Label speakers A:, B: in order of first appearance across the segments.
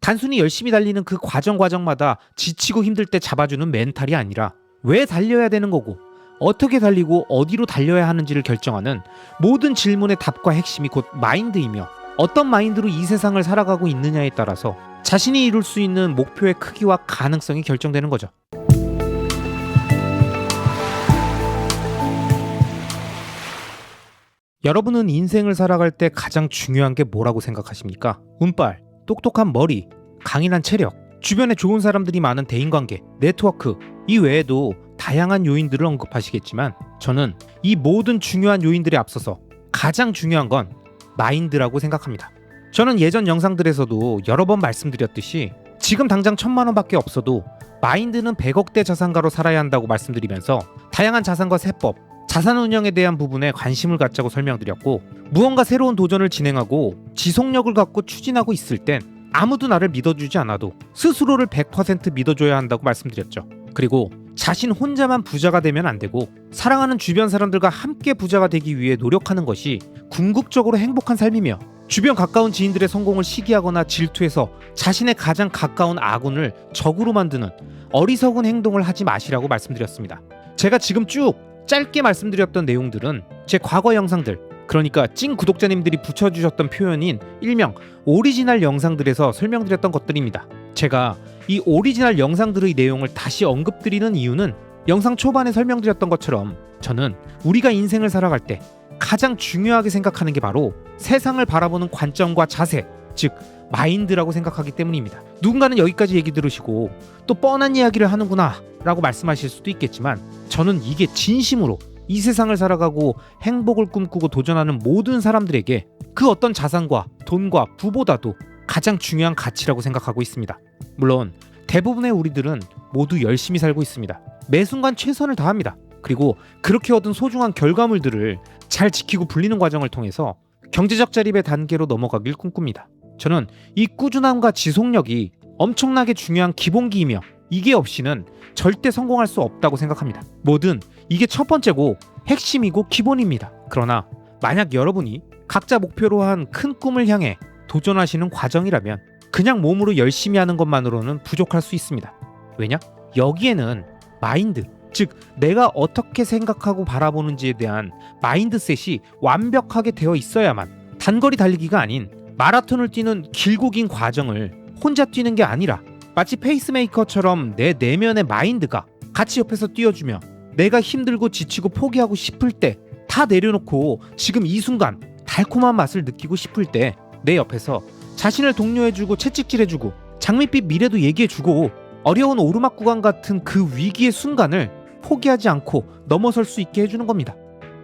A: 단순히 열심히 달리는 그 과정마다 지치고 힘들 때 잡아주는 멘탈이 아니라 왜 달려야 되는 거고 어떻게 달리고 어디로 달려야 하는지를 결정하는 모든 질문의 답과 핵심이 곧 마인드이며, 어떤 마인드로 이 세상을 살아가고 있느냐에 따라서 자신이 이룰 수 있는 목표의 크기와 가능성이 결정되는 거죠. 여러분은 인생을 살아갈 때 가장 중요한 게 뭐라고 생각하십니까? 운빨, 똑똑한 머리, 강인한 체력, 주변에 좋은 사람들이 많은 대인관계, 네트워크, 이 외에도 다양한 요인들을 언급하시겠지만 저는 이 모든 중요한 요인들에 앞서서 가장 중요한 건 마인드라고 생각합니다. 저는 예전 영상들에서도 여러 번 말씀드렸듯이 지금 당장 1,000만 원밖에 없어도 마인드는 100억대 자산가로 살아야 한다고 말씀드리면서 다양한 자산과 세법, 자산 운영에 대한 부분에 관심을 갖자고 설명드렸고, 무언가 새로운 도전을 진행하고 지속력을 갖고 추진하고 있을 땐 아무도 나를 믿어주지 않아도 스스로를 100% 믿어줘야 한다고 말씀드렸죠. 그리고 자신 혼자만 부자가 되면 안 되고 사랑하는 주변 사람들과 함께 부자가 되기 위해 노력하는 것이 궁극적으로 행복한 삶이며, 주변 가까운 지인들의 성공을 시기하거나 질투해서 자신의 가장 가까운 아군을 적으로 만드는 어리석은 행동을 하지 마시라고 말씀드렸습니다. 제가 지금 쭉 짧게 말씀드렸던 내용들은 제 과거 영상들, 그러니까 찐 구독자님들이 붙여주셨던 표현인 일명 오리지널 영상들에서 설명드렸던 것들입니다. 제가 이 오리지널 영상들의 내용을 다시 언급드리는 이유는 영상 초반에 설명드렸던 것처럼 저는 우리가 인생을 살아갈 때 가장 중요하게 생각하는 게 바로 세상을 바라보는 관점과 자세, 즉 마인드라고 생각하기 때문입니다. 누군가는 여기까지 얘기 들으시고 또 뻔한 이야기를 하는구나 라고 말씀하실 수도 있겠지만, 저는 이게 진심으로 이 세상을 살아가고 행복을 꿈꾸고 도전하는 모든 사람들에게 그 어떤 자산과 돈과 부보다도 가장 중요한 가치라고 생각하고 있습니다. 물론 대부분의 우리들은 모두 열심히 살고 있습니다. 매 순간 최선을 다합니다. 그리고 그렇게 얻은 소중한 결과물들을 잘 지키고 불리는 과정을 통해서 경제적 자립의 단계로 넘어가길 꿈꿉니다. 저는 이 꾸준함과 지속력이 엄청나게 중요한 기본기이며, 이게 없이는 절대 성공할 수 없다고 생각합니다. 뭐든 이게 첫 번째고 핵심이고 기본입니다. 그러나 만약 여러분이 각자 목표로 한 큰 꿈을 향해 도전하시는 과정이라면 그냥 몸으로 열심히 하는 것만으로는 부족할 수 있습니다. 왜냐? 여기에는 마인드, 즉 내가 어떻게 생각하고 바라보는지에 대한 마인드셋이 완벽하게 되어 있어야만 단거리 달리기가 아닌 마라톤을 뛰는 길고 긴 과정을 혼자 뛰는 게 아니라 마치 페이스메이커처럼 내 내면의 마인드가 같이 옆에서 뛰어주며, 내가 힘들고 지치고 포기하고 싶을 때 다 내려놓고 지금 이 순간 달콤한 맛을 느끼고 싶을 때 내 옆에서 자신을 독려해주고 채찍질해주고 장밋빛 미래도 얘기해주고 어려운 오르막 구간 같은 그 위기의 순간을 포기하지 않고 넘어설 수 있게 해주는 겁니다.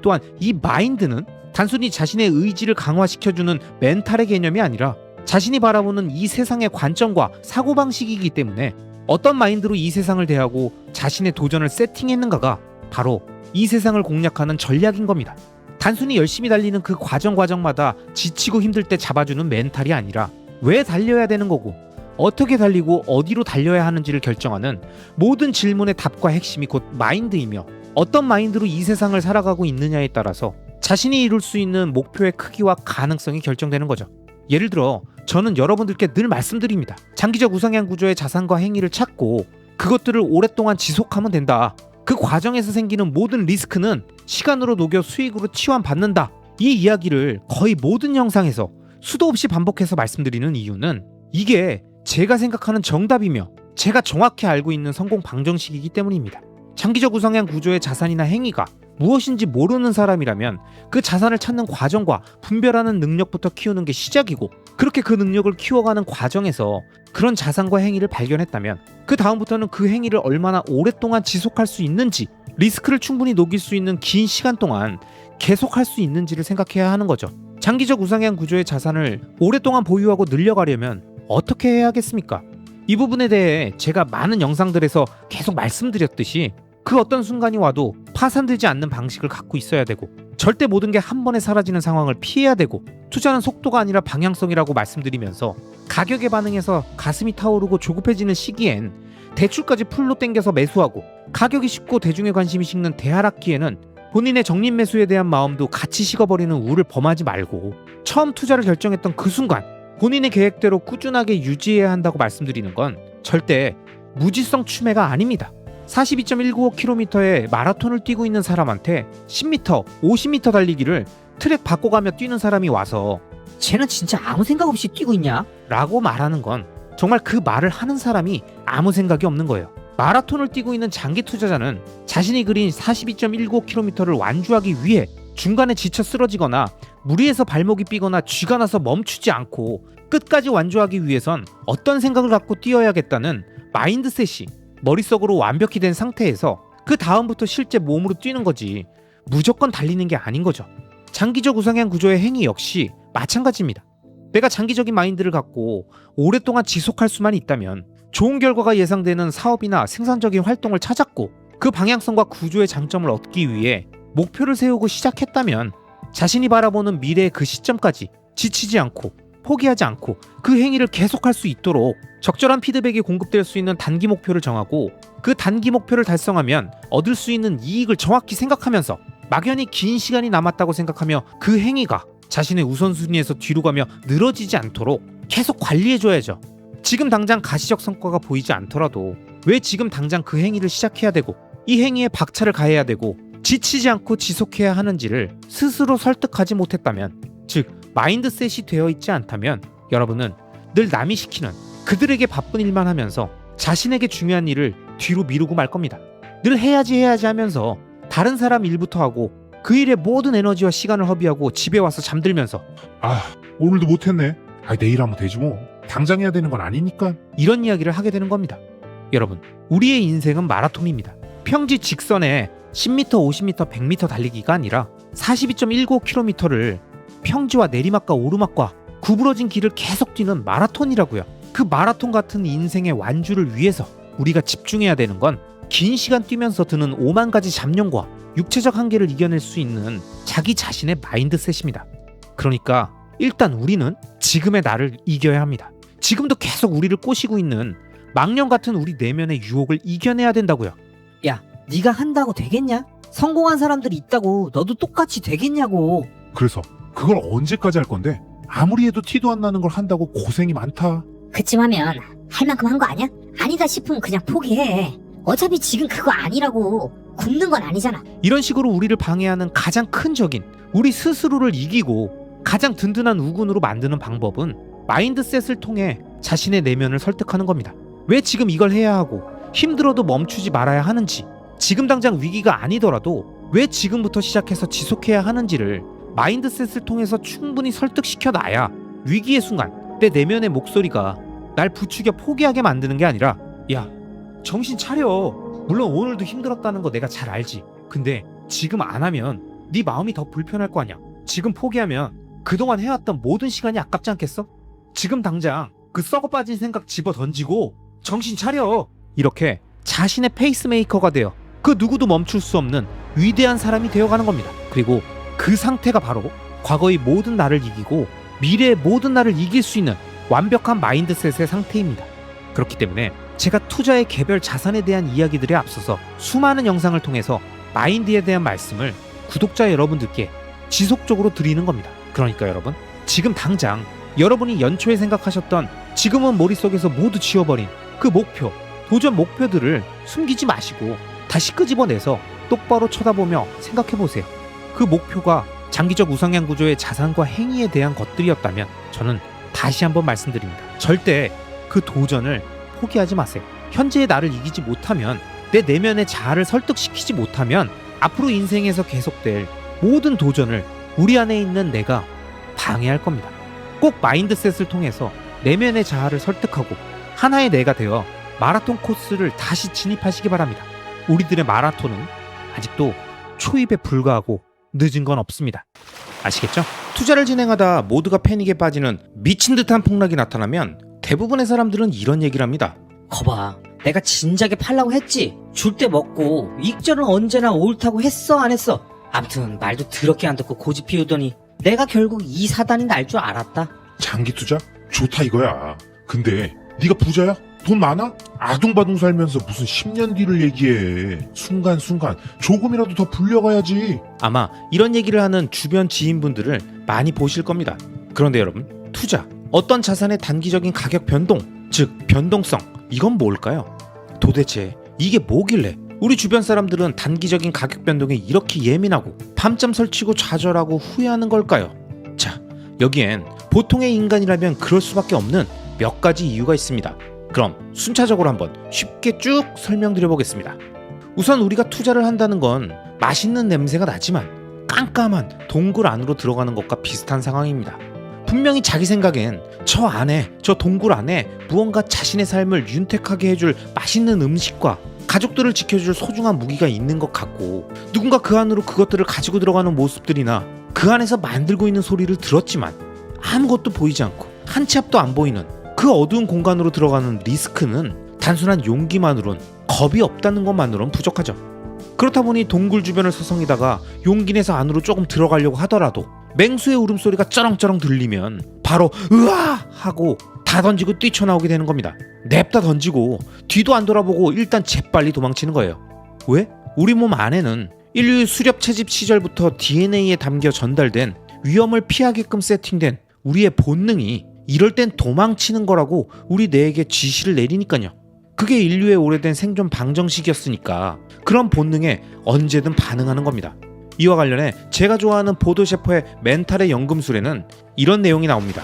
A: 또한 이 마인드는 단순히 자신의 의지를 강화시켜주는 멘탈의 개념이 아니라 자신이 바라보는 이 세상의 관점과 사고방식이기 때문에 어떤 마인드로 이 세상을 대하고 자신의 도전을 세팅했는가가 바로 이 세상을 공략하는 전략인 겁니다. 단순히 열심히 달리는 그 과정마다 지치고 힘들 때 잡아주는 멘탈이 아니라 왜 달려야 되는 거고 어떻게 달리고 어디로 달려야 하는지를 결정하는 모든 질문의 답과 핵심이 곧 마인드이며, 어떤 마인드로 이 세상을 살아가고 있느냐에 따라서 자신이 이룰 수 있는 목표의 크기와 가능성이 결정되는 거죠. 예를 들어 저는 여러분들께 늘 말씀드립니다. 장기적 우상향 구조의 자산과 행위를 찾고 그것들을 오랫동안 지속하면 된다. 그 과정에서 생기는 모든 리스크는 시간으로 녹여 수익으로 치환받는다. 이 이야기를 거의 모든 영상에서 수도 없이 반복해서 말씀드리는 이유는 이게 제가 생각하는 정답이며 제가 정확히 알고 있는 성공 방정식이기 때문입니다. 장기적 우상향 구조의 자산이나 행위가 무엇인지 모르는 사람이라면 그 자산을 찾는 과정과 분별하는 능력부터 키우는 게 시작이고, 그렇게 그 능력을 키워가는 과정에서 그런 자산과 행위를 발견했다면 그 다음부터는 그 행위를 얼마나 오랫동안 지속할 수 있는지, 리스크를 충분히 녹일 수 있는 긴 시간 동안 계속할 수 있는지를 생각해야 하는 거죠. 장기적 우상향 구조의 자산을 오랫동안 보유하고 늘려가려면 어떻게 해야겠습니까? 이 부분에 대해 제가 많은 영상들에서 계속 말씀드렸듯이 그 어떤 순간이 와도 파산되지 않는 방식을 갖고 있어야 되고, 절대 모든 게 한 번에 사라지는 상황을 피해야 되고, 투자는 속도가 아니라 방향성이라고 말씀드리면서 가격에 반응해서 가슴이 타오르고 조급해지는 시기엔 대출까지 풀로 땡겨서 매수하고, 가격이 식고 대중의 관심이 식는 대하락기에는 본인의 적립 매수에 대한 마음도 같이 식어버리는 우를 범하지 말고, 처음 투자를 결정했던 그 순간 본인의 계획대로 꾸준하게 유지해야 한다고 말씀드리는 건 절대 무지성 추매가 아닙니다. 42.195km의 마라톤을 뛰고 있는 사람한테 10m, 50m 달리기를 트랙 바꿔가며 뛰는 사람이 와서
B: 쟤는 진짜 아무 생각 없이 뛰고 있냐?
A: 라고 말하는 건 정말 그 말을 하는 사람이 아무 생각이 없는 거예요. 마라톤을 뛰고 있는 장기 투자자는 자신이 그린 42.195km를 완주하기 위해 중간에 지쳐 쓰러지거나 무리해서 발목이 삐거나 쥐가 나서 멈추지 않고 끝까지 완주하기 위해선 어떤 생각을 갖고 뛰어야겠다는 마인드셋이 머릿속으로 완벽히 된 상태에서 그 다음부터 실제 몸으로 뛰는 거지 무조건 달리는 게 아닌 거죠. 장기적 우상향 구조의 행위 역시 마찬가지입니다. 내가 장기적인 마인드를 갖고 오랫동안 지속할 수만 있다면 좋은 결과가 예상되는 사업이나 생산적인 활동을 찾았고 그 방향성과 구조의 장점을 얻기 위해 목표를 세우고 시작했다면 자신이 바라보는 미래의 그 시점까지 지치지 않고 포기하지 않고 그 행위를 계속할 수 있도록 적절한 피드백이 공급될 수 있는 단기 목표를 정하고 그 단기 목표를 달성하면 얻을 수 있는 이익을 정확히 생각하면서 막연히 긴 시간이 남았다고 생각하며 그 행위가 자신의 우선순위에서 뒤로 가며 늘어지지 않도록 계속 관리해줘야죠. 지금 당장 가시적 성과가 보이지 않더라도 왜 지금 당장 그 행위를 시작해야 되고 이 행위에 박차를 가해야 되고 지치지 않고 지속해야 하는지를 스스로 설득하지 못했다면, 즉 마인드셋이 되어 있지 않다면 여러분은 늘 남이 시키는 그들에게 바쁜 일만 하면서 자신에게 중요한 일을 뒤로 미루고 말 겁니다. 늘 해야지 하면서 다른 사람 일부터 하고 그 일에 모든 에너지와 시간을 허비하고 집에 와서 잠들면서
C: 오늘도 못했네. 내일 하면 되지 뭐. 당장 해야 되는 건 아니니까.
A: 이런 이야기를 하게 되는 겁니다. 여러분, 우리의 인생은 마라톤입니다. 평지 직선에 10m, 50m, 100m 달리기가 아니라 42.195km를 평지와 내리막과 오르막과 구부러진 길을 계속 뛰는 마라톤이라고요. 그 마라톤 같은 인생의 완주를 위해서 우리가 집중해야 되는 건 긴 시간 뛰면서 드는 5만 가지 잡념과 육체적 한계를 이겨낼 수 있는 자기 자신의 마인드셋입니다. 그러니까 일단 우리는 지금의 나를 이겨야 합니다. 지금도 계속 우리를 꼬시고 있는 망령 같은 우리 내면의 유혹을 이겨내야 된다고요.
B: 야, 네가 한다고 되겠냐? 성공한 사람들이 있다고 너도 똑같이 되겠냐고.
C: 그래서 그걸 언제까지 할 건데? 아무리 해도 티도 안 나는 걸 한다고 고생이 많다.
D: 그쯤 하면 할 만큼 한 거 아니야? 아니다 싶으면 그냥 포기해. 어차피 지금 그거 아니라고. 굶는 건 아니잖아.
A: 이런 식으로 우리를 방해하는 가장 큰 적인 우리 스스로를 이기고 가장 든든한 우군으로 만드는 방법은 마인드셋을 통해 자신의 내면을 설득하는 겁니다. 왜 지금 이걸 해야 하고 힘들어도 멈추지 말아야 하는지, 지금 당장 위기가 아니더라도 왜 지금부터 시작해서 지속해야 하는지를 마인드셋을 통해서 충분히 설득시켜 놔야 위기의 순간 내 내면의 목소리가 날 부추겨 포기하게 만드는 게 아니라, 야, 정신 차려. 물론 오늘도 힘들었다는 거 내가 잘 알지. 근데 지금 안 하면 네 마음이 더 불편할 거 아니야. 지금 포기하면 그동안 해왔던 모든 시간이 아깝지 않겠어? 지금 당장 그 썩어 빠진 생각 집어 던지고 정신 차려. 이렇게 자신의 페이스메이커가 되어 그 누구도 멈출 수 없는 위대한 사람이 되어가는 겁니다. 그리고 그 상태가 바로 과거의 모든 나를 이기고 미래의 모든 나를 이길 수 있는 완벽한 마인드셋의 상태입니다. 그렇기 때문에 제가 투자의 개별 자산에 대한 이야기들에 앞서서 수많은 영상을 통해서 마인드에 대한 말씀을 구독자 여러분들께 지속적으로 드리는 겁니다. 그러니까 여러분, 지금 당장 여러분이 연초에 생각하셨던, 지금은 머릿속에서 모두 지워버린 그 목표, 도전 목표들을 숨기지 마시고 다시 끄집어내서 똑바로 쳐다보며 생각해보세요. 그 목표가 장기적 우상향 구조의 자산과 행위에 대한 것들이었다면 저는 다시 한번 말씀드립니다. 절대 그 도전을 포기하지 마세요. 현재의 나를 이기지 못하면, 내 내면의 자아를 설득시키지 못하면 앞으로 인생에서 계속될 모든 도전을 우리 안에 있는 내가 방해할 겁니다. 꼭 마인드셋을 통해서 내면의 자아를 설득하고 하나의 내가 되어 마라톤 코스를 다시 진입하시기 바랍니다. 우리들의 마라톤은 아직도 초입에 불과하고 늦은 건 없습니다. 아시겠죠? 투자를 진행하다 모두가 패닉에 빠지는 미친 듯한 폭락이 나타나면 대부분의 사람들은 이런 얘기를 합니다.
B: 거봐, 내가 진작에 팔라고 했지. 줄 때 먹고 익절은 언제나 옳다고 했어 안 했어. 아무튼 말도 더럽게 안 듣고 고집 피우더니 내가 결국 이 사단이 날 줄 알았다.
C: 장기 투자? 좋다 이거야. 근데 네가 부자야? 돈 많아? 아둥바둥 살면서 무슨 10년 뒤를 얘기해. 순간순간 조금이라도 더 불려가야지.
A: 아마 이런 얘기를 하는 주변 지인분들을 많이 보실 겁니다. 그런데 여러분, 투자, 어떤 자산의 단기적인 가격 변동, 즉 변동성, 이건 뭘까요? 도대체 이게 뭐길래 우리 주변 사람들은 단기적인 가격 변동에 이렇게 예민하고 밤잠 설치고 좌절하고 후회하는 걸까요? 자, 여기엔 보통의 인간이라면 그럴 수밖에 없는 몇 가지 이유가 있습니다. 그럼 순차적으로 한번 쉽게 쭉 설명드려 보겠습니다. 우선 우리가 투자를 한다는 건 맛있는 냄새가 나지만 깜깜한 동굴 안으로 들어가는 것과 비슷한 상황입니다. 분명히 자기 생각엔 저 동굴 안에 무언가 자신의 삶을 윤택하게 해줄 맛있는 음식과 가족들을 지켜줄 소중한 무기가 있는 것 같고, 누군가 그 안으로 그것들을 가지고 들어가는 모습들이나 그 안에서 만들고 있는 소리를 들었지만 아무것도 보이지 않고 한 치 앞도 안 보이는 그 어두운 공간으로 들어가는 리스크는 단순한 용기만으론, 겁이 없다는 것만으론 부족하죠. 그렇다 보니 동굴 주변을 서성이다가 용기 내서 안으로 조금 들어가려고 하더라도 맹수의 울음소리가 쩌렁쩌렁 들리면 바로 으아! 하고 다 던지고 뛰쳐나오게 되는 겁니다. 냅다 던지고 뒤도 안 돌아보고 일단 재빨리 도망치는 거예요. 왜? 우리 몸 안에는 인류의 수렵 채집 시절부터 DNA에 담겨 전달된 위험을 피하게끔 세팅된 우리의 본능이 이럴 땐 도망치는 거라고 우리 뇌에게 지시를 내리니까요. 그게 인류의 오래된 생존 방정식이었으니까 그런 본능에 언제든 반응하는 겁니다. 이와 관련해 제가 좋아하는 보도 셰퍼의 멘탈의 연금술에는 이런 내용이 나옵니다.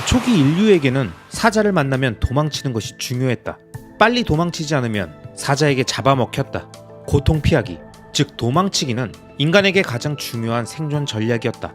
A: 초기 인류에게는 사자를 만나면 도망치는 것이 중요했다. 빨리 도망치지 않으면 사자에게 잡아먹혔다. 고통 피하기, 즉 도망치기는 인간에게 가장 중요한 생존 전략이었다.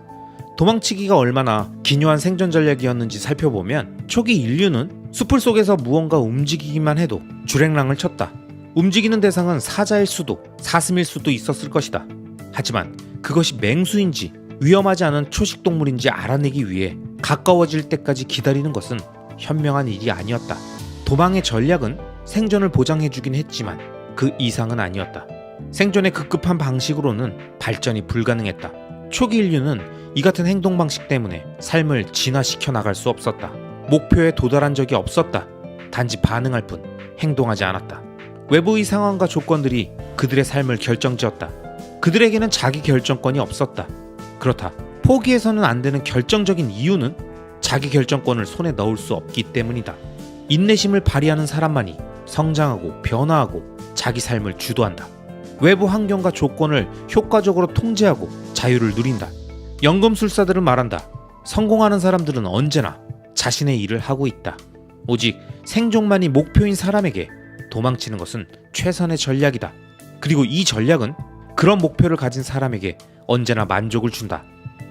A: 도망치기가 얼마나 기묘한 생존 전략이었는지 살펴보면 초기 인류는 숲을 속에서 무언가 움직이기만 해도 주랭랑을 쳤다. 움직이는 대상은 사자일 수도 사슴일 수도 있었을 것이다. 하지만 그것이 맹수인지 위험하지 않은 초식동물인지 알아내기 위해 가까워질 때까지 기다리는 것은 현명한 일이 아니었다. 도망의 전략은 생존을 보장해주긴 했지만 그 이상은 아니었다. 생존의 급급한 방식으로는 발전이 불가능했다. 초기 인류는 이 같은 행동 방식 때문에 삶을 진화시켜 나갈 수 없었다. 목표에 도달한 적이 없었다. 단지 반응할 뿐 행동하지 않았다. 외부의 상황과 조건들이 그들의 삶을 결정지었다. 그들에게는 자기 결정권이 없었다. 그렇다. 포기해서는 안 되는 결정적인 이유는 자기 결정권을 손에 넣을 수 없기 때문이다. 인내심을 발휘하는 사람만이 성장하고 변화하고 자기 삶을 주도한다. 외부 환경과 조건을 효과적으로 통제하고 자유를 누린다. 연금술사들은 말한다. 성공하는 사람들은 언제나 자신의 일을 하고 있다. 오직 생존만이 목표인 사람에게 도망치는 것은 최선의 전략이다. 그리고 이 전략은 그런 목표를 가진 사람에게 언제나 만족을 준다.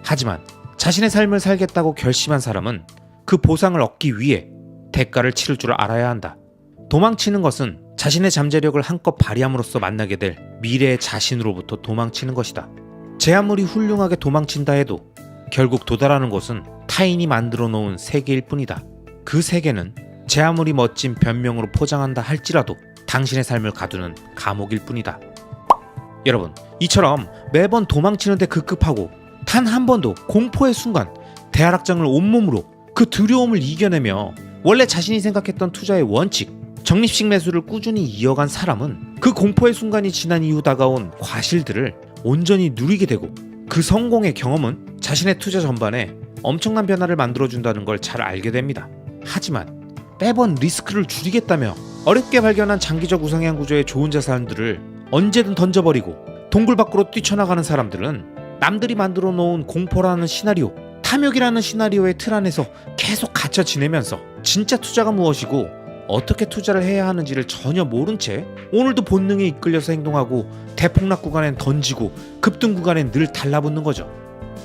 A: 하지만 자신의 삶을 살겠다고 결심한 사람은 그 보상을 얻기 위해 대가를 치를 줄 알아야 한다. 도망치는 것은 자신의 잠재력을 한껏 발휘함으로써 만나게 될 미래의 자신으로부터 도망치는 것이다. 제 아무리 훌륭하게 도망친다 해도 결국 도달하는 곳은 타인이 만들어 놓은 세계일 뿐이다. 그 세계는 제 아무리 멋진 변명으로 포장한다 할지라도 당신의 삶을 가두는 감옥일 뿐이다. 여러분, 이처럼 매번 도망치는데 급급하고 단 한 번도 공포의 순간 대하락장을 온몸으로 그 두려움을 이겨내며 원래 자신이 생각했던 투자의 원칙, 적립식 매수를 꾸준히 이어간 사람은 그 공포의 순간이 지난 이후 다가온 과실들을 온전히 누리게 되고 그 성공의 경험은 자신의 투자 전반에 엄청난 변화를 만들어준다는 걸 잘 알게 됩니다. 하지만 매번 리스크를 줄이겠다며 어렵게 발견한 장기적 우상향 구조의 좋은 자산들을 언제든 던져버리고 동굴 밖으로 뛰쳐나가는 사람들은 남들이 만들어 놓은 공포라는 시나리오, 탐욕이라는 시나리오의 틀 안에서 계속 갇혀 지내면서 진짜 투자가 무엇이고 어떻게 투자를 해야 하는지를 전혀 모른 채 오늘도 본능에 이끌려서 행동하고 대폭락 구간엔 던지고 급등 구간엔 늘 달라붙는 거죠.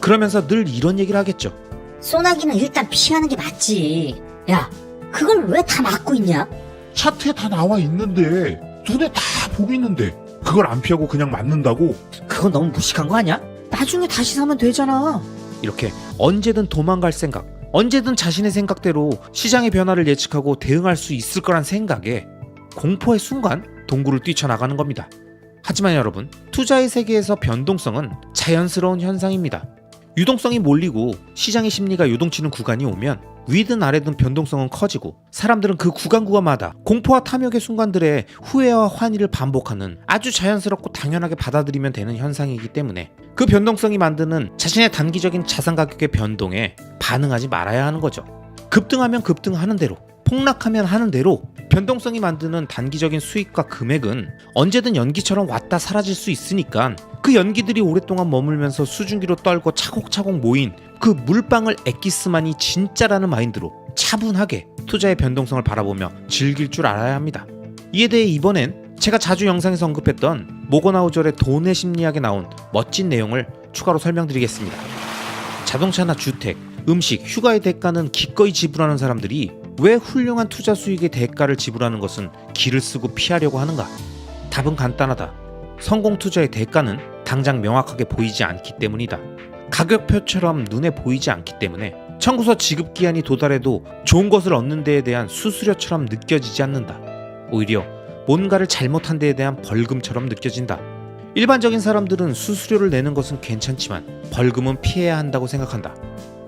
A: 그러면서 늘 이런 얘기를 하겠죠.
D: 소나기는 일단 피하는 게 맞지. 야, 그걸 왜 다 막고 있냐?
C: 차트에 다 나와 있는데 눈에 다 보이는데 그걸 안 피하고 그냥 맞는다고?
B: 그건 너무 무식한 거 아니야? 나중에 다시 사면 되잖아.
A: 이렇게 언제든 도망갈 생각, 언제든 자신의 생각대로 시장의 변화를 예측하고 대응할 수 있을 거란 생각에 공포의 순간 동굴을 뛰쳐나가는 겁니다. 하지만 여러분, 투자의 세계에서 변동성은 자연스러운 현상입니다. 유동성이 몰리고 시장의 심리가 요동치는 구간이 오면 위든 아래든 변동성은 커지고 사람들은 그 구간마다 공포와 탐욕의 순간들의 후회와 환희를 반복하는 아주 자연스럽고 당연하게 받아들이면 되는 현상이기 때문에 그 변동성이 만드는 자신의 단기적인 자산 가격의 변동에 반응하지 말아야 하는 거죠. 급등하면 급등하는 대로, 폭락하면 하는 대로 변동성이 만드는 단기적인 수익과 금액은 언제든 연기처럼 왔다 사라질 수 있으니까 그 연기들이 오랫동안 머물면서 수증기로 떨고 차곡차곡 모인 그 물방울 엑기스만이 진짜라는 마인드로 차분하게 투자의 변동성을 바라보며 즐길 줄 알아야 합니다. 이에 대해 이번엔 제가 자주 영상에서 언급했던 모건하우절의 돈의 심리학에 나온 멋진 내용을 추가로 설명드리겠습니다. 자동차나 주택, 음식, 휴가의 대가는 기꺼이 지불하는 사람들이 왜 훌륭한 투자 수익의 대가를 지불하는 것은 기를 쓰고 피하려고 하는가? 답은 간단하다. 성공 투자의 대가는 당장 명확하게 보이지 않기 때문이다. 가격표처럼 눈에 보이지 않기 때문에 청구서 지급 기한이 도달해도 좋은 것을 얻는 데에 대한 수수료처럼 느껴지지 않는다. 오히려 뭔가를 잘못한 데에 대한 벌금처럼 느껴진다. 일반적인 사람들은 수수료를 내는 것은 괜찮지만 벌금은 피해야 한다고 생각한다.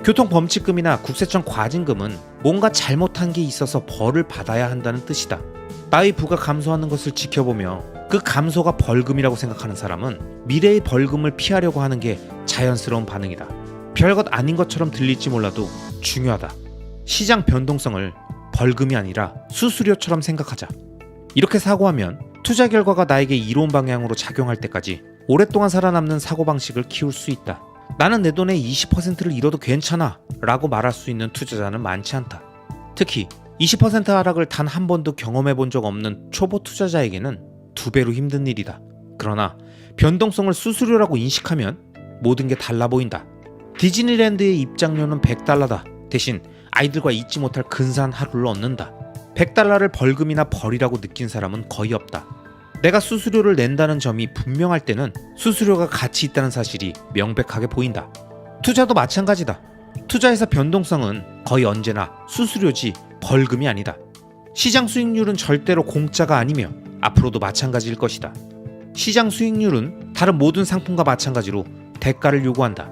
A: 교통범칙금이나 국세청 과징금은 뭔가 잘못한 게 있어서 벌을 받아야 한다는 뜻이다. 나의 부가 감소하는 것을 지켜보며 그 감소가 벌금이라고 생각하는 사람은 미래의 벌금을 피하려고 하는 게 자연스러운 반응이다. 별것 아닌 것처럼 들릴지 몰라도 중요하다. 시장 변동성을 벌금이 아니라 수수료처럼 생각하자. 이렇게 사고하면 투자 결과가 나에게 이로운 방향으로 작용할 때까지 오랫동안 살아남는 사고방식을 키울 수 있다. 나는 내 돈의 20%를 잃어도 괜찮아 라고 말할 수 있는 투자자는 많지 않다. 특히 20% 하락을 단 한 번도 경험해 본 적 없는 초보 투자자에게는 2배로 힘든 일이다. 그러나 변동성을 수수료라고 인식하면 모든 게 달라 보인다. 디즈니랜드의 입장료는 $100다. 대신 아이들과 잊지 못할 근사한 하루를 얻는다. $100를 벌금이나 벌이라고 느낀 사람은 거의 없다. 내가 수수료를 낸다는 점이 분명할 때는 수수료가 가치 있다는 사실이 명백하게 보인다. 투자도 마찬가지다. 투자에서 변동성은 거의 언제나 수수료지 벌금이 아니다. 시장 수익률은 절대로 공짜가 아니며 앞으로도 마찬가지일 것이다. 시장 수익률은 다른 모든 상품과 마찬가지로 대가를 요구한다.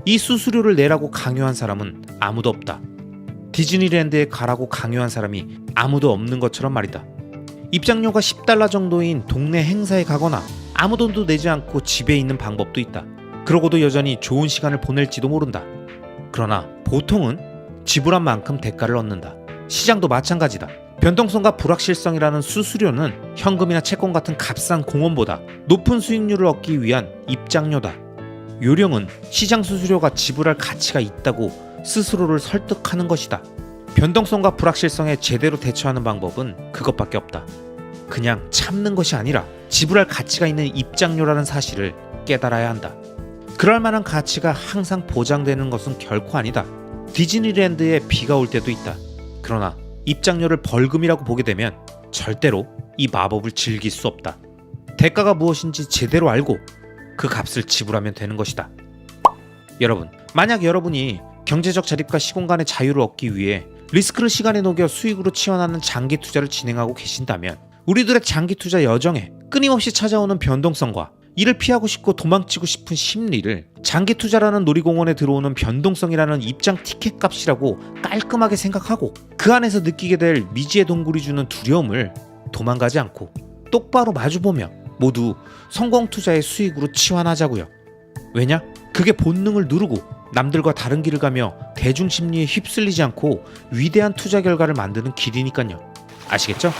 A: 이 수수료를 내라고 강요한 사람은 아무도 없다. 디즈니랜드에 가라고 강요한 사람이 아무도 없는 것처럼 말이다. 입장료가 $10 정도인 동네 행사에 가거나 아무 돈도 내지 않고 집에 있는 방법도 있다. 그러고도 여전히 좋은 시간을 보낼지도 모른다. 그러나 보통은 지불한 만큼 대가를 얻는다. 시장도 마찬가지다. 변동성과 불확실성이라는 수수료는 현금이나 채권 같은 값싼 공원보다 높은 수익률을 얻기 위한 입장료다. 요령은 시장 수수료가 지불할 가치가 있다고 스스로를 설득하는 것이다. 변동성과 불확실성에 제대로 대처하는 방법은 그것밖에 없다. 그냥 참는 것이 아니라 지불할 가치가 있는 입장료라는 사실을 깨달아야 한다. 그럴 만한 가치가 항상 보장되는 것은 결코 아니다. 디즈니랜드에 비가 올 때도 있다. 그러나 입장료를 벌금이라고 보게 되면 절대로 이 마법을 즐길 수 없다. 대가가 무엇인지 제대로 알고 그 값을 지불하면 되는 것이다. 여러분, 만약 여러분이 경제적 자립과 시공간의 자유를 얻기 위해 리스크를 시간에 녹여 수익으로 치환하는 장기 투자를 진행하고 계신다면 우리들의 장기 투자 여정에 끊임없이 찾아오는 변동성과 이를 피하고 싶고 도망치고 싶은 심리를 장기 투자라는 놀이공원에 들어오는 변동성이라는 입장 티켓 값이라고 깔끔하게 생각하고 그 안에서 느끼게 될 미지의 동굴이 주는 두려움을 도망가지 않고 똑바로 마주보며 모두 성공 투자의 수익으로 치환하자고요. 왜냐? 그게 본능을 누르고 남들과 다른 길을 가며 대중 심리에 휩쓸리지 않고 위대한 투자 결과를 만드는 길이니까요. 아시겠죠?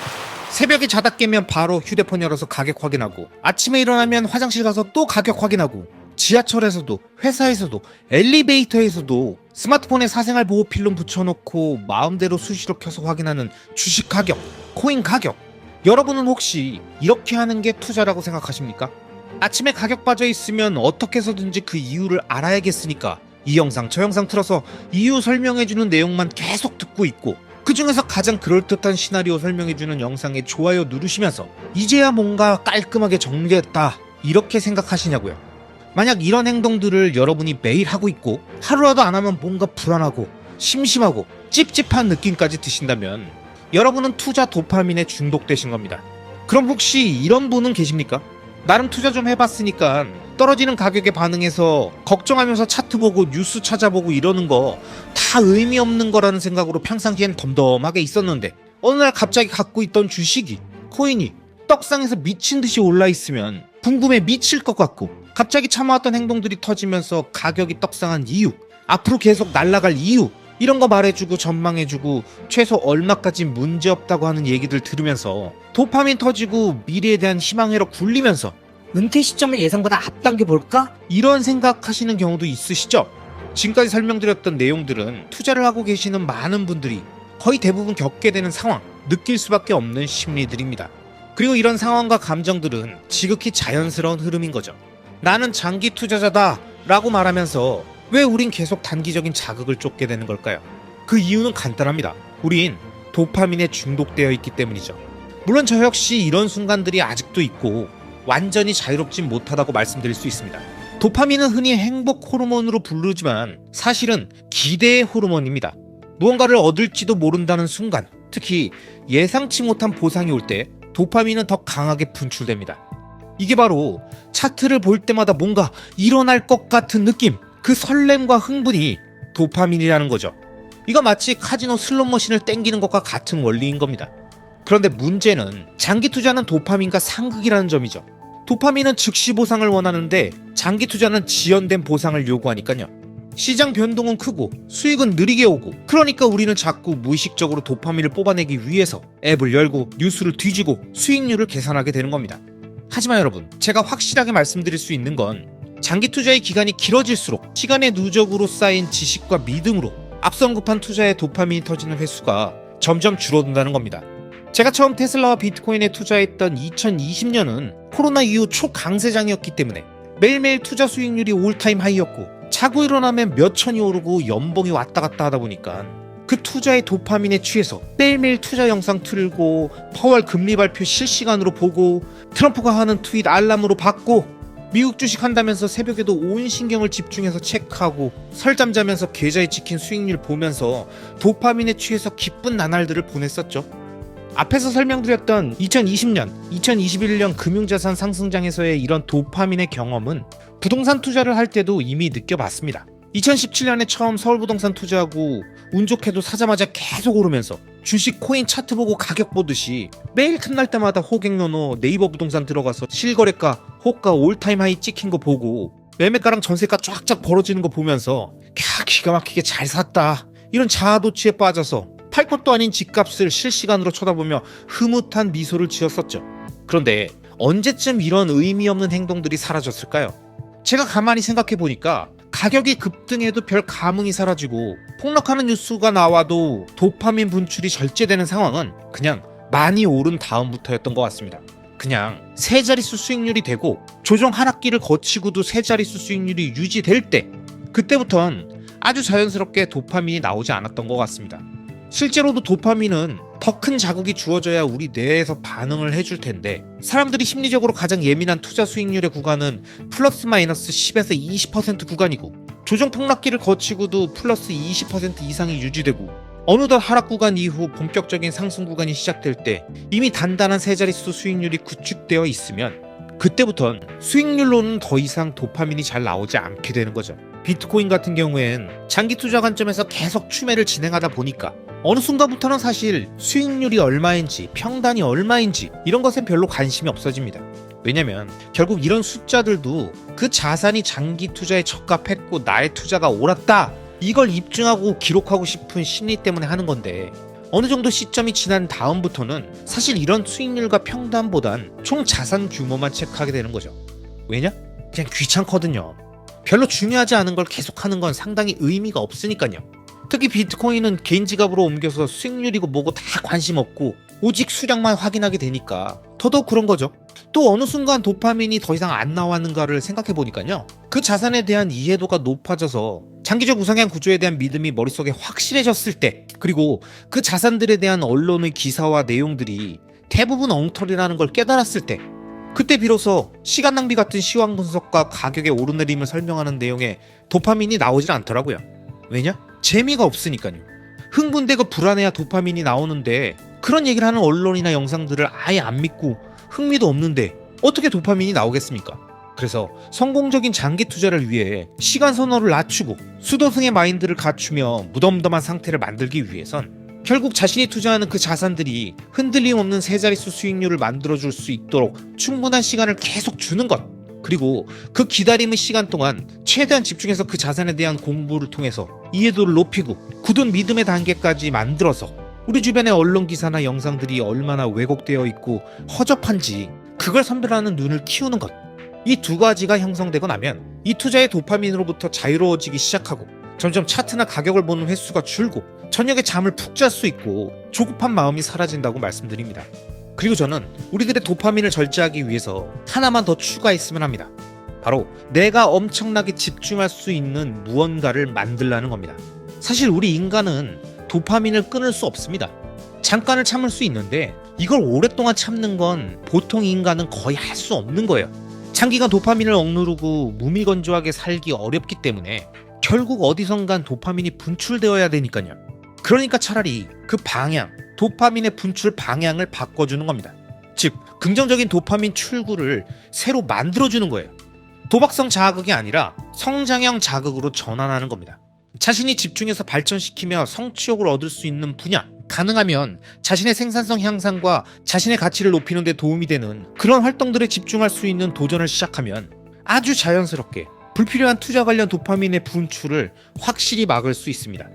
A: 새벽에 자다 깨면 바로 휴대폰 열어서 가격 확인하고 아침에 일어나면 화장실 가서 또 가격 확인하고 지하철에서도 회사에서도 엘리베이터에서도 스마트폰에 사생활 보호 필름 붙여놓고 마음대로 수시로 켜서 확인하는 주식 가격, 코인 가격. 여러분은 혹시 이렇게 하는 게 투자라고 생각하십니까? 아침에 가격 빠져 있으면 어떻게 해서든지 그 이유를 알아야겠으니까 이 영상 저 영상 틀어서 이유 설명해주는 내용만 계속 듣고 있고 그 중에서 가장 그럴듯한 시나리오 설명해주는 영상에 좋아요 누르시면서 이제야 뭔가 깔끔하게 정리했다 이렇게 생각하시냐고요. 만약 이런 행동들을 여러분이 매일 하고 있고 하루라도 안 하면 뭔가 불안하고 심심하고 찝찝한 느낌까지 드신다면 여러분은 투자 도파민에 중독되신 겁니다. 그럼 혹시 이런 분은 계십니까? 나름 투자 좀 해봤으니까 떨어지는 가격에 반응해서 걱정하면서 차트 보고 뉴스 찾아보고 이러는 거 다 의미 없는 거라는 생각으로 평상시엔 덤덤하게 있었는데 어느 날 갑자기 갖고 있던 주식이, 코인이 떡상에서 미친 듯이 올라 있으면 궁금해 미칠 것 같고 갑자기 참아왔던 행동들이 터지면서 가격이 떡상한 이유, 앞으로 계속 날아갈 이유 이런 거 말해주고 전망해주고 최소 얼마까지 문제없다고 하는 얘기들 들으면서 도파민 터지고 미래에 대한 희망회로 굴리면서
B: 은퇴 시점을 예상보다 앞당겨 볼까?
A: 이런 생각하시는 경우도 있으시죠? 지금까지 설명드렸던 내용들은 투자를 하고 계시는 많은 분들이 거의 대부분 겪게 되는 상황, 느낄 수밖에 없는 심리들입니다. 그리고 이런 상황과 감정들은 지극히 자연스러운 흐름인 거죠. 나는 장기 투자자다 라고 말하면서 왜 우린 계속 단기적인 자극을 쫓게 되는 걸까요? 그 이유는 간단합니다. 우린 도파민에 중독되어 있기 때문이죠. 물론 저 역시 이런 순간들이 아직도 있고 완전히 자유롭진 못하다고 말씀드릴 수 있습니다. 도파민은 흔히 행복 호르몬으로 부르지만 사실은 기대의 호르몬입니다. 무언가를 얻을지도 모른다는 순간, 특히 예상치 못한 보상이 올 때 도파민은 더 강하게 분출됩니다. 이게 바로 차트를 볼 때마다 뭔가 일어날 것 같은 느낌, 그 설렘과 흥분이 도파민이라는 거죠. 이거 마치 카지노 슬롯머신을 땡기는 것과 같은 원리인 겁니다. 그런데 문제는 장기 투자는 도파민과 상극이라는 점이죠. 도파민은 즉시 보상을 원하는데 장기 투자는 지연된 보상을 요구하니까요. 시장 변동은 크고 수익은 느리게 오고, 그러니까 우리는 자꾸 무의식적으로 도파민을 뽑아내기 위해서 앱을 열고 뉴스를 뒤지고 수익률을 계산하게 되는 겁니다. 하지만 여러분, 제가 확실하게 말씀드릴 수 있는 건 장기 투자의 기간이 길어질수록 시간의 누적으로 쌓인 지식과 믿음으로 앞서 언급한 투자에 도파민이 터지는 횟수가 점점 줄어든다는 겁니다. 제가 처음 테슬라와 비트코인에 투자했던 2020년은 코로나 이후 초강세장이었기 때문에 매일매일 투자 수익률이 올타임 하이였고, 자고 일어나면 몇 천이 오르고 연봉이 왔다 갔다 하다 보니까 그 투자의 도파민에 취해서 매일매일 투자 영상 틀고 퍼월 금리 발표 실시간으로 보고 트럼프가 하는 트윗 알람으로 받고 미국 주식 한다면서 새벽에도 온 신경을 집중해서 체크하고 설잠 자면서 계좌에 찍힌 수익률 보면서 도파민에 취해서 기쁜 나날들을 보냈었죠. 앞에서 설명드렸던 2020년, 2021년 금융자산 상승장에서의 이런 도파민의 경험은 부동산 투자를 할 때도 이미 느껴봤습니다. 2017년에 처음 서울부동산 투자하고 운 좋게도 사자마자 계속 오르면서 주식 코인 차트 보고 가격 보듯이 매일 틈날 때마다 호갱노노 네이버 부동산 들어가서 실거래가 호가 올타임 하이 찍힌 거 보고 매매가랑 전세가 쫙쫙 벌어지는 거 보면서 기가 막히게 잘 샀다, 이런 자아도취에 빠져서 팔 것도 아닌 집값을 실시간으로 쳐다보며 흐뭇한 미소를 지었었죠. 그런데 언제쯤 이런 의미 없는 행동들이 사라졌을까요? 제가 가만히 생각해보니까 가격이 급등해도 별 감흥이 사라지고 폭락하는 뉴스가 나와도 도파민 분출이 절제되는 상황은 그냥 많이 오른 다음부터였던 것 같습니다. 그냥 세 자릿수 수익률이 되고 조정 한 학기를 거치고도 세 자릿수 수익률이 유지될 때, 그때부터는 아주 자연스럽게 도파민이 나오지 않았던 것 같습니다. 실제로도 도파민은 더 큰 자극이 주어져야 우리 뇌에서 반응을 해줄 텐데, 사람들이 심리적으로 가장 예민한 투자 수익률의 구간은 플러스 마이너스 10에서 20% 구간이고, 조정 폭락기를 거치고도 플러스 20% 이상이 유지되고, 어느덧 하락 구간 이후 본격적인 상승 구간이 시작될 때 이미 단단한 세 자릿수 수익률이 구축되어 있으면 그때부턴 수익률로는 더 이상 도파민이 잘 나오지 않게 되는 거죠. 비트코인 같은 경우엔 장기 투자 관점에서 계속 추매를 진행하다 보니까 어느 순간부터는 사실 수익률이 얼마인지 평단이 얼마인지 이런 것엔 별로 관심이 없어집니다. 왜냐면 결국 이런 숫자들도 그 자산이 장기 투자에 적합했고 나의 투자가 옳았다, 이걸 입증하고 기록하고 싶은 심리 때문에 하는 건데, 어느 정도 시점이 지난 다음부터는 사실 이런 수익률과 평단보단 총 자산 규모만 체크하게 되는 거죠. 왜냐? 그냥 귀찮거든요. 별로 중요하지 않은 걸 계속하는 건 상당히 의미가 없으니까요. 특히 비트코인은 개인 지갑으로 옮겨서 수익률이고 뭐고 다 관심 없고 오직 수량만 확인하게 되니까 더더욱 그런 거죠. 또 어느 순간 도파민이 더 이상 안 나왔는가를 생각해 보니까요, 그 자산에 대한 이해도가 높아져서 장기적 우상향 구조에 대한 믿음이 머릿속에 확실해졌을 때, 그리고 그 자산들에 대한 언론의 기사와 내용들이 대부분 엉터리라는 걸 깨달았을 때, 그때 비로소 시간 낭비 같은 시황 분석과 가격의 오르내림을 설명하는 내용에 도파민이 나오질 않더라고요. 왜냐? 재미가 없으니까요. 흥분되고 불안해야 도파민이 나오는데, 그런 얘기를 하는 언론이나 영상들을 아예 안 믿고 흥미도 없는데 어떻게 도파민이 나오겠습니까? 그래서 성공적인 장기 투자를 위해 시간 선호를 낮추고 수도승의 마인드를 갖추며 무덤덤한 상태를 만들기 위해선 결국 자신이 투자하는 그 자산들이 흔들림 없는 세 자릿수 수익률을 만들어줄 수 있도록 충분한 시간을 계속 주는 것, 그리고 그 기다림의 시간 동안 최대한 집중해서 그 자산에 대한 공부를 통해서 이해도를 높이고 굳은 믿음의 단계까지 만들어서 우리 주변의 언론 기사나 영상들이 얼마나 왜곡되어 있고 허접한지 그걸 선별하는 눈을 키우는 것. 이 두 가지가 형성되고 나면 이 투자의 도파민으로부터 자유로워지기 시작하고 점점 차트나 가격을 보는 횟수가 줄고 저녁에 잠을 푹 잘 수 있고 조급한 마음이 사라진다고 말씀드립니다. 그리고 저는 우리들의 도파민을 절제하기 위해서 하나만 더 추가했으면 합니다. 바로 내가 엄청나게 집중할 수 있는 무언가를 만들라는 겁니다. 사실 우리 인간은 도파민을 끊을 수 없습니다. 잠깐을 참을 수 있는데 이걸 오랫동안 참는 건 보통 인간은 거의 할 수 없는 거예요. 장기간 도파민을 억누르고 무미건조하게 살기 어렵기 때문에 결국 어디선간 도파민이 분출되어야 되니까요. 그러니까 차라리 그 방향, 도파민의 분출 방향을 바꿔주는 겁니다. 즉, 긍정적인 도파민 출구를 새로 만들어주는 거예요. 도박성 자극이 아니라 성장형 자극으로 전환하는 겁니다. 자신이 집중해서 발전시키며 성취욕을 얻을 수 있는 분야, 가능하면 자신의 생산성 향상과 자신의 가치를 높이는 데 도움이 되는 그런 활동들에 집중할 수 있는 도전을 시작하면 아주 자연스럽게 불필요한 투자 관련 도파민의 분출을 확실히 막을 수 있습니다.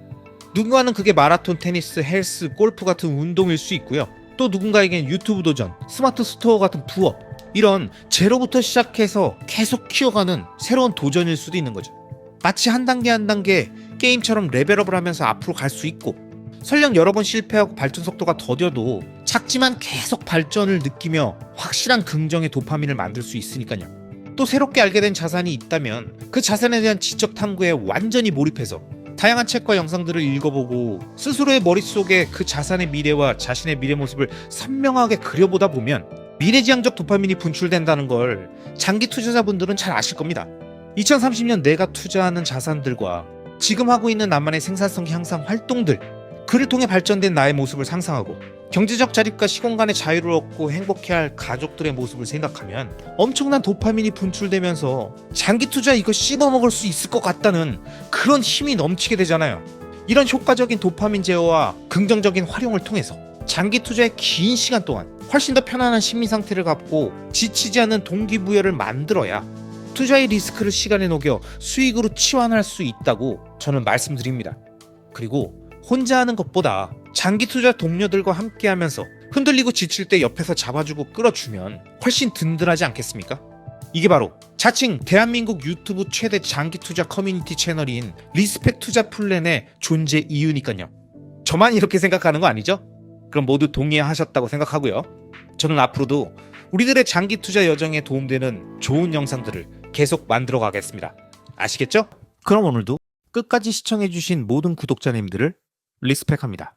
A: 누군가는 그게 마라톤, 테니스, 헬스, 골프 같은 운동일 수 있고요. 또 누군가에겐 유튜브 도전, 스마트 스토어 같은 부업, 이런 제로부터 시작해서 계속 키워가는 새로운 도전일 수도 있는 거죠. 마치 한 단계 한 단계 게임처럼 레벨업을 하면서 앞으로 갈 수 있고 설령 여러 번 실패하고 발전 속도가 더뎌도 작지만 계속 발전을 느끼며 확실한 긍정의 도파민을 만들 수 있으니까요. 또 새롭게 알게 된 자산이 있다면 그 자산에 대한 지적 탐구에 완전히 몰입해서 다양한 책과 영상들을 읽어보고 스스로의 머릿속에 그 자산의 미래와 자신의 미래 모습을 선명하게 그려보다 보면 미래지향적 도파민이 분출된다는 걸 장기 투자자분들은 잘 아실 겁니다. 2030년 내가 투자하는 자산들과 지금 하고 있는 나만의 생산성 향상 활동들, 그를 통해 발전된 나의 모습을 상상하고 경제적 자립과 시공간의 자유를 얻고 행복해할 가족들의 모습을 생각하면 엄청난 도파민이 분출되면서 장기 투자 이거 씹어먹을 수 있을 것 같다는 그런 힘이 넘치게 되잖아요. 이런 효과적인 도파민 제어와 긍정적인 활용을 통해서 장기 투자의 긴 시간 동안 훨씬 더 편안한 심리 상태를 갖고 지치지 않는 동기부여를 만들어야 투자의 리스크를 시간에 녹여 수익으로 치환할 수 있다고 저는 말씀드립니다. 그리고 혼자 하는 것보다 장기 투자 동료들과 함께 하면서 흔들리고 지칠 때 옆에서 잡아주고 끌어주면 훨씬 든든하지 않겠습니까? 이게 바로 자칭 대한민국 유튜브 최대 장기 투자 커뮤니티 채널인 리스펙 투자 플랜의 존재 이유니까요. 저만 이렇게 생각하는 거 아니죠? 그럼 모두 동의하셨다고 생각하고요. 저는 앞으로도 우리들의 장기 투자 여정에 도움되는 좋은 영상들을 계속 만들어 가겠습니다. 아시겠죠? 그럼 오늘도 끝까지 시청해주신 모든 구독자님들을 리스펙합니다.